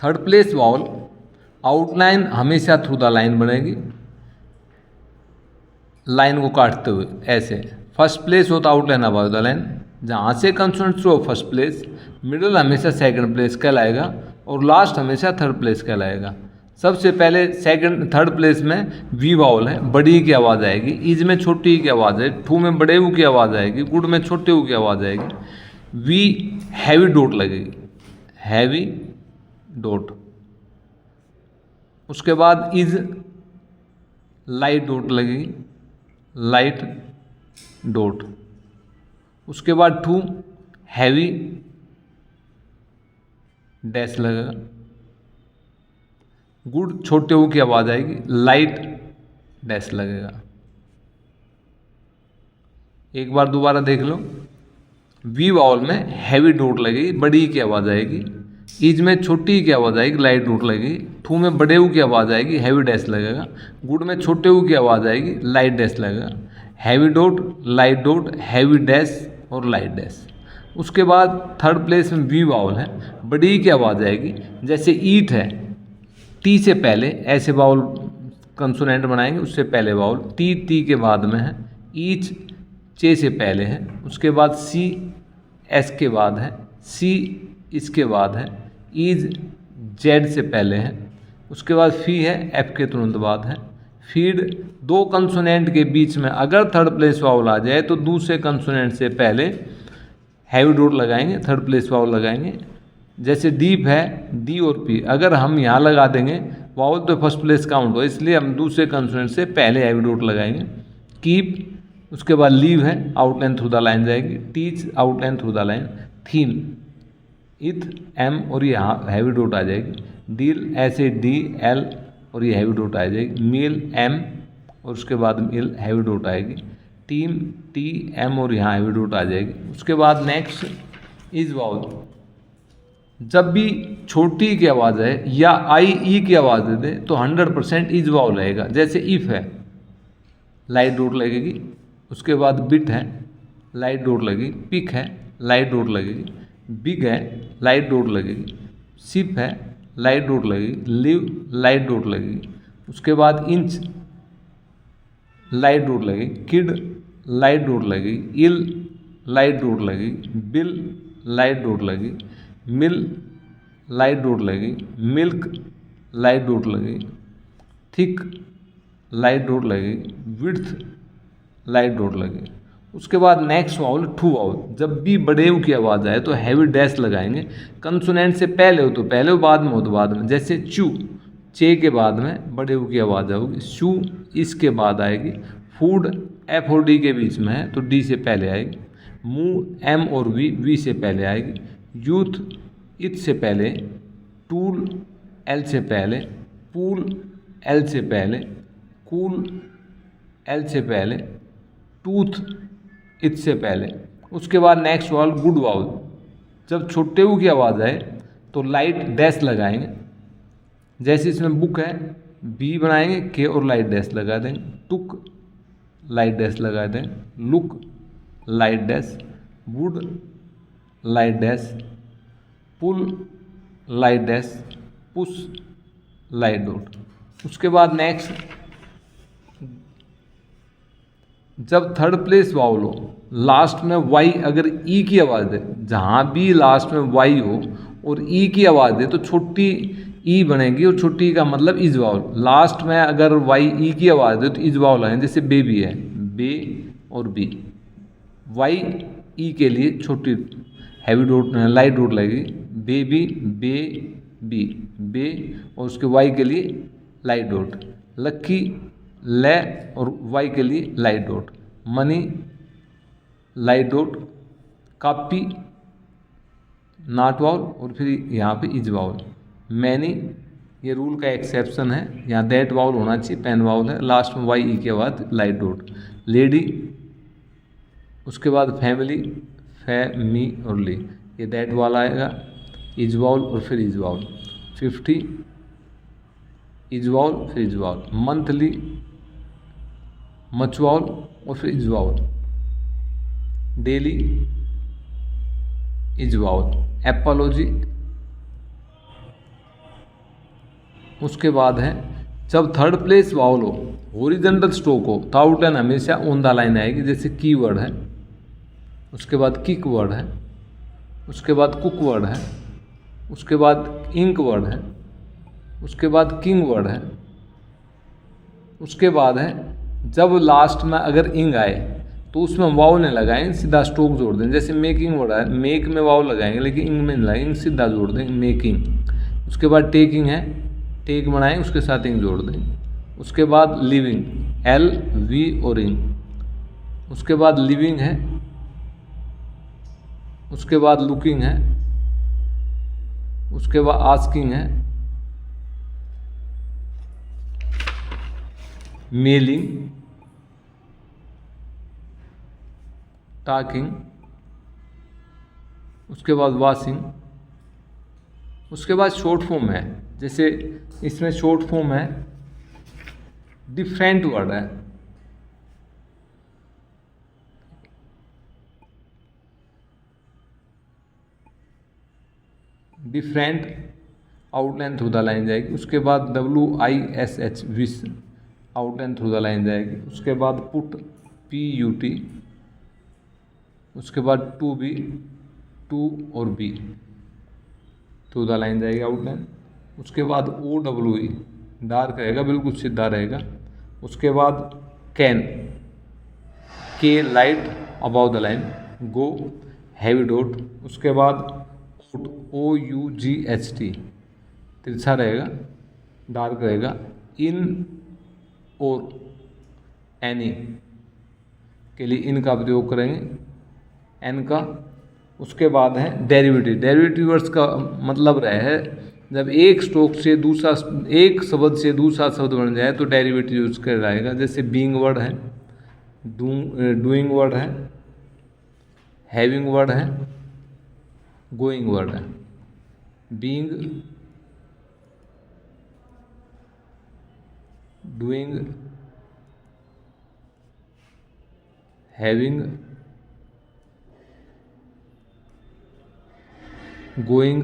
Third place vowel outline हमेशा through the line बनेगी, line को काटते हुए ऐसे। फर्स्ट प्लेस होता आउटलाइन अबाउट द लाइन, जहाँ से कंसोनेंट शुरू हो फर्स्ट प्लेस, मिडिल हमेशा सेकंड प्लेस कहलाएगा और लास्ट हमेशा थर्ड प्लेस कहलाएगा। सबसे पहले सेकंड थर्ड प्लेस में वी वाउल है, बड़ी की आवाज़ आएगी, इज में छोटी ई की आवाज़ है, ठू में बड़े ऊ की आवाज़ आएगी, गुड में छोटे ऊ की आवाज़ आएगी, वी हैवी डोट लगेगी, हैवी डोट। उसके बाद इज लाइट डोट लगेगी, लाइट डोट। उसके बाद टू हैवी डैश लगेगा, गुड छोटे ऊ की आवाज़ आएगी, लाइट डैश लगेगा। एक बार दोबारा देख लो, वी वाउल में हैवी डोट लगेगी, बड़ी ई की आवाज़ आएगी, इज में छोटी ई की आवाज़ आएगी, लाइट डोट लगेगी, ठू में बड़े ऊ की आवाज़ आएगी, हैवी डैश लगेगा, गुड में छोटे ऊ की आवाज़ आएगी, लाइट डैश लगेगा, heavy dot, light dot, heavy dash और लाइट डैश। उसके बाद थर्ड प्लेस में वी वाउल है, बड़ी ई की आवाज़ आएगी, जैसे ईट है, टी से पहले ऐसे वाउल कंसोनेंट बनाएंगे, उससे पहले वाउल, टी के बाद में है, ईच चे से पहले है, उसके बाद सी एस के बाद है, सी इसके बाद है, इज जेड से पहले है, उसके बाद फी है, एफ के तुरंत बाद है। फीड दो कंसोनेंट के बीच में अगर थर्ड प्लेस वाउल आ जाए तो दूसरे कंसोनेंट से पहले हैवी डोट लगाएंगे, थर्ड प्लेस वाउल लगाएंगे। जैसे डीप है, डी और पी, अगर हम यहाँ लगा देंगे वाउल तो फर्स्ट प्लेस काउंट हो, इसलिए हम दूसरे कंसोनेंट से पहले हैवी डोट लगाएंगे। कीप, उसके बाद लीव है, आउटलाइन थ्रू द लाइन जाएगी, teach outline through the line, theme इथ एम और यहाँ हैवी डोट आ जाएगी, डील ऐसे डी एल और ये हैवी डोट आ जाएगी, मील एम और उसके बाद मील हैवी डोट आएगी, टीम टी एम और यहाँ हैवी डोट आ जाएगी। उसके बाद नेक्स्ट इज वाउल, जब भी छोटी की आवाज़ है या आई ई की आवाज़ दे दे तो 100% इज वाउल रहेगा। जैसे इफ़ है, लाइट डोट लगेगी, उसके बाद बिट है, लाइट डोट लगेगी, पिक है, लाइट डोट लगेगी, बिग है, लाइट डोट लगेगी, सिप है, लाइट डोट लगेगी, लिव लाइट डोट लगेगी। उसके बाद इंच लाइट डोट लगेगी, किड लाइट डोट लगेगी, इल लाइट डोट लगेगी, बिल लाइट डोट लगेगी, मिल लाइट डोट लगेगी, मिल्क लाइट डोट लगेगी, थिक लाइट डोट लगेगी, विड्थ लाइट डोट लगेगी। उसके बाद नेक्स्ट वाउल टू वाउल, जब भी बड़े ऊ की आवाज़ आए तो हैवी डैश लगाएंगे, कंसोनेंट से पहले हो तो पहले हो, बाद में हो तो बाद में। जैसे चू, चे के बाद में बड़े ऊ की आवाज़ आएगी, शू इसके बाद आएगी, फूड एफ और डी के बीच में है तो डी से पहले आएगी, मूव एम और वी से पहले आएगी, यूथ इथ से पहले, टूल एल से पहले, पूल एल से पहले, कूल एल से पहले, टूथ इथ से पहले। उसके बाद नेक्स्ट वाउल गुड वाउल, जब छोटे ऊ की आवाज़ आए तो लाइट डैश लगाएंगे। जैसे इसमें बुक है, बी बनाएंगे, के और लाइट डैश लगा देंगे, टुक लाइट डैश लगा देंगे, look light dash, wood light dash, pull light dash, push light dot. उसके बाद नेक्स्ट, जब थर्ड प्लेस वाउल हो, लास्ट में वाई अगर ई की आवाज़ दे, जहाँ भी लास्ट में वाई हो और ई की आवाज़ दे तो छोटी ई बनेगी और छोटी का मतलब इज वाउल। लास्ट में अगर वाई ई की आवाज़ दे तो इज वाउल आए, जैसे बेबी है, बे और बी। वाई ई के लिए छोटी हैवी डोट लाइट डोट लगेगी, बेबी बे बी बे, और उसके वाई के लिए लाइट डोट, लक्की ले और वाई के लिए light dot, money light dot, copy not vowel और फिर यहाँ पे इज वाउल। मैनी ये रूल का एक्सेप्शन है, यहाँ दैट वाउल होना चाहिए, पेन वाउल है, लास्ट में वाई ई के बाद लाइट डॉट। लेडी, उसके बाद फैमिली, फै मी और ली, ये दैट वाला आएगा, इज वाउल और फिर इज वाउल। 50 इज वाउल फिर is vowel. Monthly much vowel और फिर is vowel. Daily is vowel. Apiology उसके बाद है जब थर्ड प्लेस वाउल हो, हॉरिजॉन्टल स्ट्रोक हो, तो आउटलाइन हमेशा ऑन द लाइन आएगी, जैसे की वर्ड है, उसके बाद किक वर्ड है, उसके बाद कुक वर्ड है, उसके बाद इंक वर्ड है, उसके बाद किंग वर्ड है, उसके बाद है जब लास्ट में अगर इंग आए तो उसमें वाव नहीं लगाएं, सीधा स्ट्रोक जोड़ दें। जैसे मेकिंग वर्ड है, मेक में वाव लगाएंगे लेकिन इंग में नहीं लगाएंगे, सीधा जोड़ दें मेकिंग। उसके बाद टेकिंग है, टेक बनाएं उसके साथ इंग जोड़ दें। उसके बाद लिविंग, एल वी और इंग। उसके बाद लिविंग है, उसके बाद लुकिंग है, उसके बाद आस्किंग है, मेलिंग, टाकिंग, उसके बाद वाशिंग। उसके बाद शॉर्ट फॉर्म है, जैसे इसमें शॉर्ट फॉर्म है, डिफरेंट वर्ड है, different, outline through the line जाएगी। उसके बाद WISH wish, outline through the line जाएगी। उसके बाद पुट, PUT। उसके बाद टू बी, टू और बी थ्रू द लाइन जाएगी आउटलाइन। उसके बाद OWE, डार्क रहेगा, बिल्कुल सीधा रहेगा। उसके बाद कैन, के light about the line, go heavy dot. उसके बाद OUGHT, तिरछा रहेगा, डार्क रहेगा। इन और एनी के लिए इन का प्रयोग करेंगे, एन का। उसके बाद है डेरिवेटिव। डेरिवेटिव वर्ड्स का मतलब रहा है जब एक स्ट्रोक से दूसरा, एक शब्द से दूसरा शब्द बन जाए तो डेरिवेटिव यूज कर जाएगा। जैसे बीइंग वर्ड है, डूइंग वर्ड है, हैविंग वर्ड है, गोइंग वर्ड है। Being, doing, having, going,